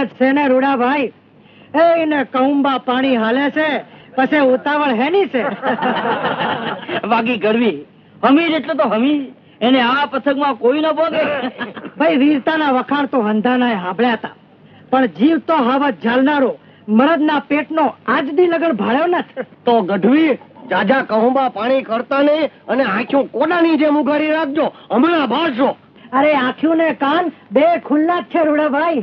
જ છે ને રૂડાભાઈ. એને કહુંબા પાણી હાલે છે, પછી ઉતાવળ હેની છે. બાકી ગઢવી હમીર એટલે તો હમીર, એને આ પથકમાં કોઈ ન ભોગે. ભાઈ વીરતાના વખાણ તો હંધાનાએ સાંભળ્યા હતા, પણ જીવ તો હાવત ઝાલનારો મરદના પેટનો આજ દી લગન ભાળ્યો નથી. તો ગઢવી જાજા કહુંબા પાણી કરતા નહીં અને આંખો કોડાની જેમ ઉઘાડી રાખજો, હમણાં બાળશો. અરે આંખ્યું ને કાન બે ખુલ્લા જ છે રૂડાભાઈ.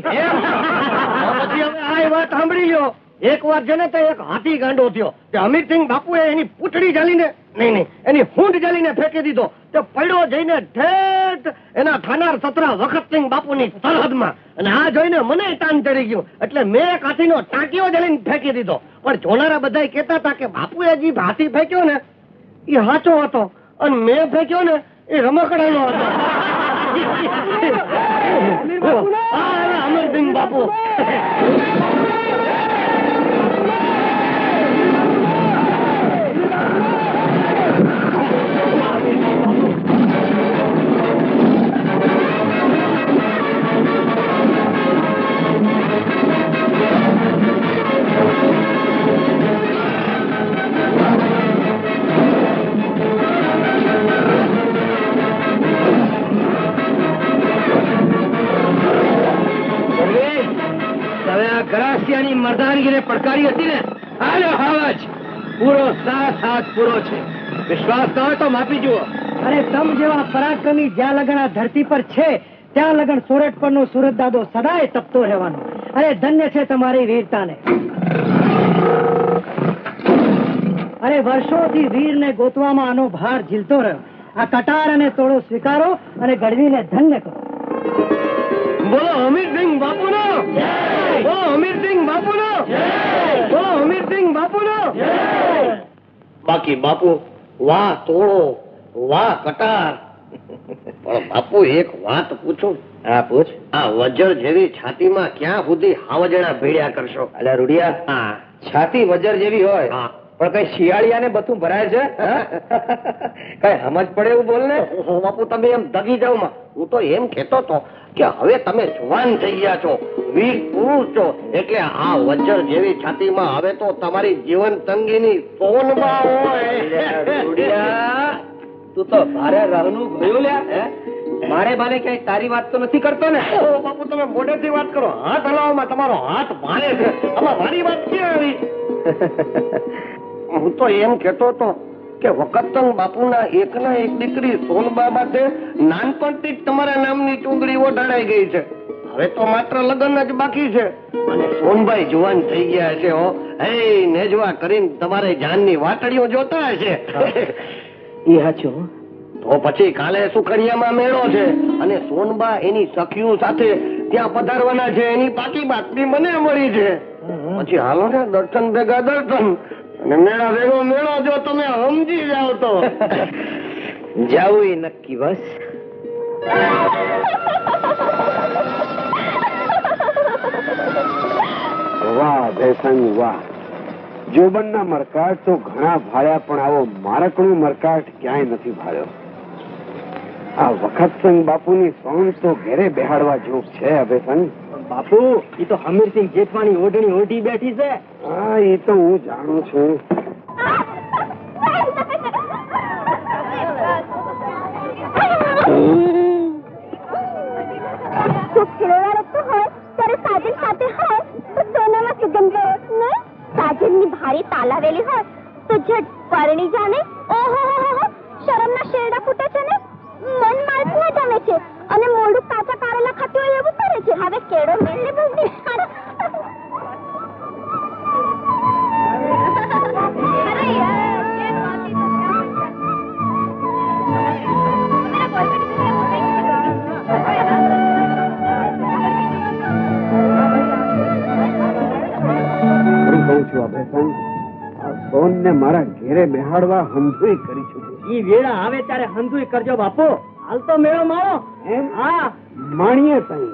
પછી હવે આ વાત સાંભળી લો. એક વાર છે ને તો એક હાથી ગાંડો થયો કે અમીરસિંહ બાપુએ એની પૂંછડી જાલીને નહીં એની હૂંઢ જાલીને ફેંકી દીધો. તે પડ્યો જઈને ઠેઠ એના થાનાર સતરા વખતસિંહ બાપુની સરહદમાં. અને આ જોઈને મને તાન ચડી ગયું, એટલે મેં એક હાથીનો ટાંકીઓ જાલીને ફેંકી દીધો. પણ જોનારા બધા કહેતા હતા કે બાપુએ જે હાથી ફેંક્યો ને એ સાચો હતો અને મેં ફેંક્યો ને એ રમકડાનો હતો. અમીરસિંહ બાપુ મરદાનગીને પડકારી હતી ને, હાલો હાવજ પૂરો સાથ પૂરો છે. વિશ્વાસ ન હોય તો માપી જુઓ. અરે તમ જેવા પરાક્રમી જ્યાં લગન આ ધરતી પર છે ત્યાં લગન સોરઠ પર નો સુરત દાદો સદાય તપતો રહેવાનો. અરે ધન્ય છે તમારી વીરતાને. અરે વર્ષોથી વીરને ગોતવામાં આનો ભાર ઝીલતો રહ્યો. આ કટાર અને તોડો સ્વીકારો અને ગઢવીને ધન્ય કરો. બોલો અમીરસિંહ બાપુનો જય! બોલો અમીરસિંહ બાપુનો જય! બોલો અમીરસિંહ બાપુનો જય! બાકી બાપુ વાહ તોડો, વાહ કટાર. પણ બાપુ એક વાત પૂછું? હા પૂછ. આ વજર જેવી છાતીમાં ક્યાં સુધી હાવજણા ભેળ્યા કરશો? અલ્યા રૂડિયા, હા છાતી વજર જેવી હોય હા, પણ કઈ શિયાળિયાને બધું ભરાય છે? કઈ સમજ પડે એવું બોલ ને. બાપુ તમે એમ દગી જાવ માં. હું તો એમ કેતો તો કે હવે તમે જવાન થઈ ગયા છો, વીર પુરુષ છો, એટલે આ વજ્ર જેવી છાતીમાં હવે તો તમારી જીવન તંગીની સોનબા હોય. તું તો ભારે રહનું ગયું લ્યા. મારે બાને કઈ તારી વાત તો નથી કરતો ને? બાપુ તમે મોઢેથી વાત કરો, હાથ હલાવવામાં તમારો હાથ ભારે છે, આમાં મારી વાત ક્યાં આવી? હું તો એમ કેતો હતો કે વખતંગ બાપુના એકના એક દીકરી સોનબા માટે નાનપણથી જ તમારા નામની ચૂંદડી ઓઢાડાઈ ગઈ છે. હવે તો માત્ર લગ્ન જ બાકી છે અને સોનભાઈ જુવાન થઈ ગયા છે. હો હે નેજવા કરીને તમારે જાનની વાટડીઓ જોતા હશે. એ હાચું. તો પછી કાલે સુખડિયામાં મેળો છે અને સોનબા એની સખીઓ સાથે ત્યાં પધારવાના છે. એની પાકી બાતમી મને મળી છે. પછી હાલો ને દર્શન ભેગા દર્શન અને મેળા ભેગો મેળો. જો તમે સમજી જાવ તો જાવું એ નક્કી. બસ વાહ ભેસંગ વાહ. જોબનના મરકાટ તો ઘણા ભાળ્યા, પણ આવો મારકનું મરકાટ ક્યાંય નથી ભાળ્યો. આ વખતસિંહ બાપુની સોન તો ઘેરે બેહાડવા જોગ છે. અભેસંગ બાપુ, એ તો હમીરસિંહ જેઠવાની ઓઢણી ઓઢી બેઠી છે. હા, એ તો હું જાણું છું. સાજન સાથે હોય તો સોનામાં સુગંધ ને સાજનની ભારી તાલાવેલી હોય તો ઝટ પરણી જાને. ઓહો, શરમના શેરડા ફૂટે છે ને, મન માલપુઆ જમે છે અને મોઢું કાચા કારેલા ખાતી હોય એવું કરે છે. હવે કેળો મેળને બુદ્ધિ. સોન ને મારા ઘેરે બેહાડવા હંધુઈ કરી છું. ઈ વેળા આવે ત્યારે હંધુઈ કરજો બાપુ. હાલ તો મેળો મારો. એમ? હા, માણીએ સાઈ